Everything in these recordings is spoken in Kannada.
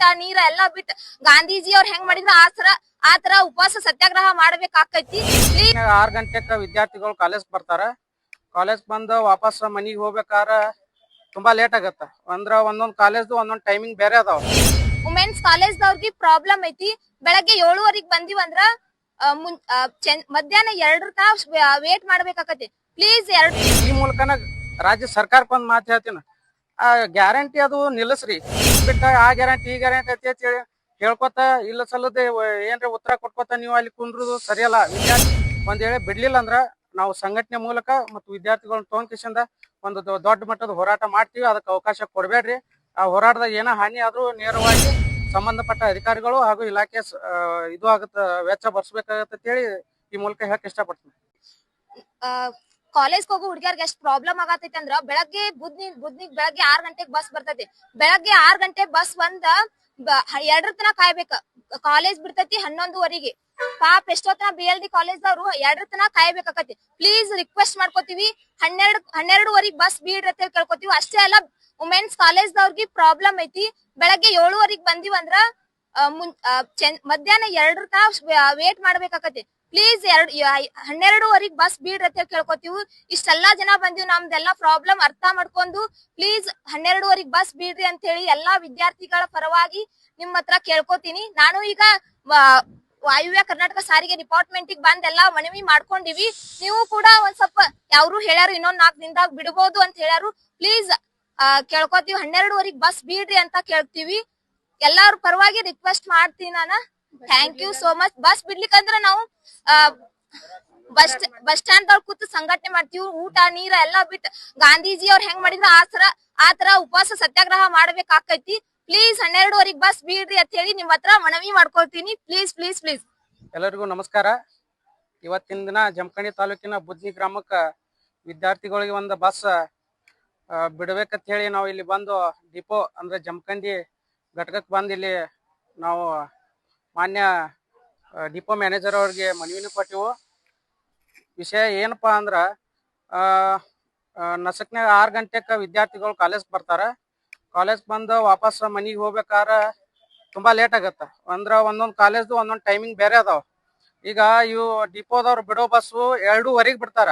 ಊಟ ನೀರ ಎಲ್ಲಾ ಬಿಟ್ಟು ಗಾಂಧೀಜಿ ಅವ್ರ ಹೆಂಗ್ ಮಾಡಿದ್ರ ಆತರ ಉಪವಾಸ ಸತ್ಯಾಗ್ರಹ ಮಾಡ್ಬೇಕಾಕೈತಿ. 6 ಗಂಟೆಕ ವಿದ್ಯಾರ್ಥಿಗಳು ಕಾಲೇಜ್ ಬರ್ತಾರ. ಕಾಲೇಜ್ ಬಂದು ವಾಪಸ್ ಮನಿಗೆ ಹೋಗ್ಬೇಕಾರ ತುಂಬಾ ಲೇಟ್ ಆಗತ್ತ. ಅಂದ್ರ ಒಂದೊಂದ್ ಕಾಲೇಜ್ ಒಂದೊಂದ್ ಟೈಮಿಂಗ್ ಬೇರೆ ಅದಾವ. ವುಮೆನ್ಸ್ ಕಾಲೇಜ್ ದವ್ರಿಗೆ ಪ್ರಾಬ್ಲಮ್ ಐತಿ. ಬೆಳಗ್ಗೆ 7:15 ಬಂದಿವಂದ್ರ ಮಧ್ಯಾಹ್ನ 2 ತಾಸ್ ವೇಟ್ ಮಾಡ್ಬೇಕಾಕತಿ. ಪ್ಲೀಸ್ ಈ ಮೂಲಕನ ರಾಜ್ಯ ಸರ್ಕಾರಕ್ಕೆ ಒಂದ್ ಮಾತು ಹೇಳ್ತೀನಿ, ಆ ಗ್ಯಾರಂಟಿ ಅದು ನಿಲ್ಲಿಸ್ರಿ. ಬಿಟ್ಟ ಆ ಗ್ಯಾರಂಟಿ ಈ ಗ್ಯಾರಂಟಿ ಅಂತ ಹೇಳಿ ಹೇಳ್ಕೊತ ಇಲ್ಲ ಸಲ್ಲದೆ ಏನ್ರ ಉತ್ತರ ಕೊಟ್ಕೋತ ನೀವು ಅಲ್ಲಿ ಕುಂದ್ರುದು ಸರಿಯಲ್ಲ. ವಿದ್ಯಾರ್ಥಿ ಒಂದ್ ವೇಳೆ ಬಿಡ್ಲಿಲ್ಲ ಅಂದ್ರ ನಾವು ಸಂಘಟನೆ ಮೂಲಕ ಮತ್ತು ವಿದ್ಯಾರ್ಥಿಗಳನ್ನ ತೊಗೊಂಡ್ಕಿಸಿಂದ ಒಂದು ದೊಡ್ಡ ಮಟ್ಟದ ಹೋರಾಟ ಮಾಡ್ತೀವಿ. ಅದಕ್ಕೆ ಅವಕಾಶ ಕೊಡ್ಬೇಡ್ರಿ. ಆ ಹೋರಾಟದಾಗ ಏನೋ ಹಾನಿ ಆದ್ರೂ ನೇರವಾಗಿ ಸಂಬಂಧಪಟ್ಟ ಅಧಿಕಾರಿಗಳು ಹಾಗೂ ಇಲಾಖೆ ಇದು ಆಗತ್ತ, ವೆಚ್ಚ ಬರ್ಸ್ಬೇಕಾಗತ್ತ ಅಂತ ಹೇಳಿ ಈ ಮೂಲಕ ಹೇಳಕ್ ಇಷ್ಟಪಡ್ತೀನಿ. ಕಾಲೇಜ್ ಹೋಗೋ ಹುಡುಗಿಯರ್ಗೆ ಎಷ್ಟು ಪ್ರಾಬ್ಲಮ್ ಆಗತೈತಿ ಅಂದ್ರ ಬೆಳಗ್ಗೆ ಬುದ್ನಿಗ್ ಬೆಳಗ್ಗೆ 6 ಗಂಟೆಗೆ ಬಸ್ ಬರ್ತೈತಿ. ಬೆಳಗ್ಗೆ 6 ಗಂಟೆ ಬಸ್ 2 ತನ ಕಾಯ್ಬೇಕ. ಕಾಲೇಜ್ ಬಿಡ್ತೈತಿ 11:15. ಪಾಪ ಎಷ್ಟೊತ್ತನ BLD ಕಾಲೇಜ್ದವ್ರು 2 ತನ ಕಾಯ್ಬೇಕಾಕತಿ. ಪ್ಲೀಸ್ ರಿಕ್ವೆಸ್ಟ್ ಮಾಡ್ಕೋತೀವಿ, 12:30 ಬಸ್ ಬಿಡ್ರಿ ಅಂತ ಕೇಳ್ಕೊತೀವಿ. ಅಷ್ಟೇ ಅಲ್ಲ, ವುಮೆನ್ಸ್ ಕಾಲೇಜ್ದವ್ರಿಗೆ ಪ್ರಾಬ್ಲಮ್ ಐತಿ. ಬೆಳಗ್ಗೆ 7:15 ಬಂದಿವಂದ್ರ ಮಧ್ಯಾಹ್ನ 2 ತಾಸ್ ವೇಟ್ ಮಾಡ್ಬೇಕಾಕತಿ. ಪ್ಲೀಸ್ 12:30 ಬಸ್ ಬಿಡ್ರಿ ಅಂತ ಕೇಳ್ಕೊತೀವಿ. ಇಷ್ಟೆಲ್ಲಾ ಜನ ಬಂದಿವ್, ನಮ್ದೆಲ್ಲಾ ಪ್ರಾಬ್ಲಮ್ ಅರ್ಥ ಮಾಡ್ಕೊಂಡು ಪ್ಲೀಸ್ 12:30 ಬಸ್ ಬಿಡ್ರಿ ಅಂತ ಹೇಳಿ ಎಲ್ಲಾ ವಿದ್ಯಾರ್ಥಿಗಳ ಪರವಾಗಿ ನಿಮ್ ಹತ್ರ ಕೇಳ್ಕೊತೀನಿ. ನಾನು ಈಗ ವಾಯುವ್ಯ ಕರ್ನಾಟಕ ಸಾರಿಗೆ ಡಿಪಾರ್ಟ್ಮೆಂಟ್ ಬಂದ್ ಎಲ್ಲಾ ಮನವಿ ಮಾಡ್ಕೊಂಡಿವಿ. ನೀವು ಕೂಡ ಒಂದ್ ಸ್ವಲ್ಪ ಯಾರು ಹೇಳ್ಯಾರು ಇನ್ನೊಂದ್ 4 ದಿನದಾಗ ಬಿಡ್ಬೋದು ಅಂತ ಹೇಳ್ಯಾರು. ಪ್ಲೀಸ್ ಕೇಳ್ಕೊತೀವಿ, 12:30 ಬಸ್ ಬಿಡ್ರಿ ಅಂತ ಕೇಳ್ತೀವಿ. ಎಲ್ಲಾರ ಪರವಾಗಿ ರಿಕ್ವೆಸ್ಟ್ ಮಾಡ್ತೀನಿ ನಾನು. Thank you so much. Bus ಬಿಡ್ಲಿಕ್ಕಂದ್ರ ನಾವು ಬಸ್ ಸ್ಟ್ಯಾಂಡ್ ದಾಗ ಕೂತು ಸಂಘಟನೆ ಮಾಡ್ತೀವಿ. ಊಟ ನೀರ ಎಲ್ಲಾ ಬಿಟ್ಟು ಗಾಂಧೀಜಿ ಅವ್ರ ಹೆಂಗ್ ಮಾಡಿದ್ರ ಆತರ ಉಪವಾಸ ಸತ್ಯಾಗ್ರಹ ಮಾಡ್ಬೇಕಾಕೈತಿ. ಪ್ಲೀಸ್ 12:30 ಬಸ್ ಬಿಡ್ರಿ ಅಂತ ಹೇಳಿ ನಿಮ್ ಹತ್ರ ಮನವಿ ಮಾಡ್ಕೊಳ್ತೀನಿ. Please please please. ಎಲ್ಲರಿಗೂ ನಮಸ್ಕಾರ. ಇವತ್ತಿನ ದಿನ ಜಮಖಂಡಿ ತಾಲೂಕಿನ ಬುದ್ನಿ ಗ್ರಾಮಕ್ಕ ವಿದ್ಯಾರ್ಥಿಗಳಿಗೆ ಒಂದು ಬಸ್ ಬಿಡ್ಬೇಕಂತ ಹೇಳಿ ನಾವು ಇಲ್ಲಿ ಬಂದು ಡಿಪೋ ಅಂದ್ರೆ ಜಮಖಂಡಿ ಘಟಕಕ್ಕೆ ಬಂದು ಇಲ್ಲಿ ನಾವು ಮಾನ್ಯ ಡಿಪೋ ಮ್ಯಾನೇಜರ್ ಅವ್ರಿಗೆ ಮನವಿನ ಕೊಟ್ಟಿವು. ವಿಷಯ ಏನಪ್ಪಾ ಅಂದ್ರ ನಸಕ್ನಾಗ 6 ಗಂಟೆಕ ವಿದ್ಯಾರ್ಥಿಗಳು ಕಾಲೇಜ್ ಬರ್ತಾರ. ಕಾಲೇಜ್ ಬಂದು ವಾಪಸ್ ಮನಿಗೆ ಹೋಗ್ಬೇಕಾರ ತುಂಬಾ ಲೇಟ್ ಆಗತ್ತ. ಅಂದ್ರ ಒಂದೊಂದ್ ಕಾಲೇಜ್ ಒಂದೊಂದ್ ಟೈಮಿಂಗ್ ಬೇರೆ ಅದಾವ. ಈಗ ಇವು ಡಿಪೋದವ್ರು ಬಿಡೋ ಬಸ್ಸು 2:15 ಬಿಡ್ತಾರ.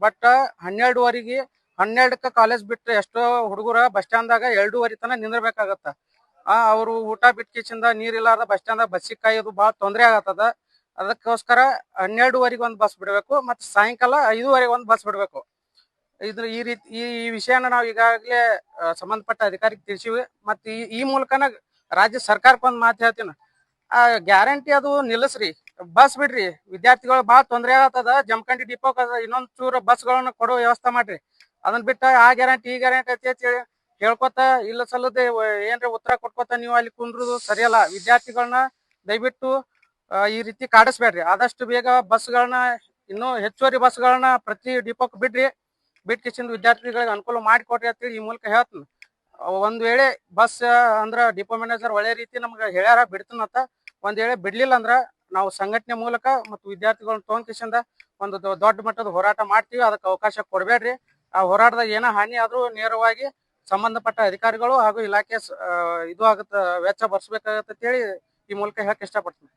ಬಟ್ 12:15 12ಕ್ಕ ಕಾಲೇಜ್ ಬಿಟ್ರೆ ಎಷ್ಟೋ ಹುಡುಗರ ಬಸ್ ಸ್ಟ್ಯಾಂಡ್ದಾಗ 2:15 ತನ ನಿಂದ್ರಬೇಕಾಗತ್ತ. ಅವ್ರು ಊಟ ಬಿಟ್ಕಿಸಿಂದ ನೀರಿಲ್ಲಾರ್ದ ಬಸ್ ಸ್ಟ್ಯಾಂಡ್ ಬಸ್ಸಿಗೆ ಕಾಯೋದು ಬಹಳ ತೊಂದರೆ ಆಗತ್ತದ. ಅದಕ್ಕೋಸ್ಕರ 12:15 ಒಂದು ಬಸ್ ಬಿಡ್ಬೇಕು, ಮತ್ತೆ ಸಾಯಂಕಾಲ 5:15 ಒಂದು ಬಸ್ ಬಿಡ್ಬೇಕು. ಈ ರೀತಿ ಈ ವಿಷಯನ ನಾವು ಈಗಾಗಲೇ ಸಂಬಂಧಪಟ್ಟ ಅಧಿಕಾರಿಗೆ ತಿಳಿಸಿವಿ. ಮತ್ತೆ ಈ ಮೂಲಕನ ರಾಜ್ಯ ಸರ್ಕಾರಕ್ಕೆ ಒಂದ್ ಮಾತು ಹೇಳ್ತೀನಿ, ಆ ಗ್ಯಾರಂಟಿ ಅದು ನಿಲ್ಲಿಸ್ರಿ. ಬಸ್ ಬಿಡ್ರಿ. ವಿದ್ಯಾರ್ಥಿಗಳು ಬಹಳ ತೊಂದರೆ ಆಗತ್ತದ. ಜಮಖಂಡಿ ಡಿಪೋಕ್ ಇನ್ನೊಂದ್ ಚೂರು ಬಸ್ಗಳನ್ನ ಕೊಡೋ ವ್ಯವಸ್ಥೆ ಮಾಡ್ರಿ. ಅದನ್ನ ಬಿಟ್ಟ ಆ ಗ್ಯಾರಂಟಿ ಈ ಗ್ಯಾರಂಟಿ ಅಂತ ಹೇಳಿ ಹೇಳ್ಕೊತ ಇಲ್ಲ ಸಲ್ಲದೆ ಏನ್ರ ಉತ್ತರ ಕೊಟ್ಕೋತ ನೀವು ಅಲ್ಲಿ ಕುಂದ್ರುದು ಸರಿಯಲ್ಲ. ವಿದ್ಯಾರ್ಥಿಗಳನ್ನ ದಯವಿಟ್ಟು ಈ ರೀತಿ ಕಾಡಿಸ್ಬೇಡ್ರಿ. ಆದಷ್ಟು ಬೇಗ ಬಸ್ಗಳನ್ನ ಇನ್ನೂ ಹೆಚ್ಚುವರಿ ಬಸ್ಗಳನ್ನ ಪ್ರತಿ ಡಿಪೋಕ್ ಬಿಡ್ರಿ. ಬಿಟ್ಕಿಸಿಂದ ವಿದ್ಯಾರ್ಥಿಗಳಿಗೆ ಅನುಕೂಲ ಮಾಡಿಕೊಡ್ರಿ ಅಂತೇಳಿ ಈ ಮೂಲಕ ಹೇಳ್ತೀನಿ. ಒಂದ್ ವೇಳೆ ಬಸ್ ಅಂದ್ರ ಡಿಪೋ ಮ್ಯಾನೇಜರ್ ಒಳ್ಳೆ ರೀತಿ ನಮ್ಗೆ ಹೇಳ್ಯಾರ ಬಿಡ್ತೀನಂತ. ಒಂದ್ ವೇಳೆ ಬಿಡ್ಲಿಲ್ಲ ಅಂದ್ರ ನಾವು ಸಂಘಟನೆ ಮೂಲಕ ಮತ್ತು ವಿದ್ಯಾರ್ಥಿಗಳನ್ನ ತೊಗೊಂಡ್ಕಿಸಿಂದ ಒಂದು ದೊಡ್ಡ ಮಟ್ಟದ ಹೋರಾಟ ಮಾಡ್ತೀವಿ. ಅದಕ್ಕೆ ಅವಕಾಶ ಕೊಡ್ಬೇಡ್ರಿ. ಆ ಹೋರಾಟದಾಗ ಏನೋ ಹಾನಿ ಆದ್ರೂ ನೇರವಾಗಿ ಸಂಬಂಧಪಟ್ಟ ಅಧಿಕಾರಿಗಳು ಹಾಗೂ ಇಲಾಖೆ ಇದು ಆಗತ್ತ, ವೆಚ್ಚ ಬರ್ಸ್ಬೇಕಾಗತ್ತ ಅಂತ ಹೇಳಿ ಈ ಮೂಲಕ ಹೇಳಕ್ ಇಷ್ಟಪಡ್ತೀನಿ.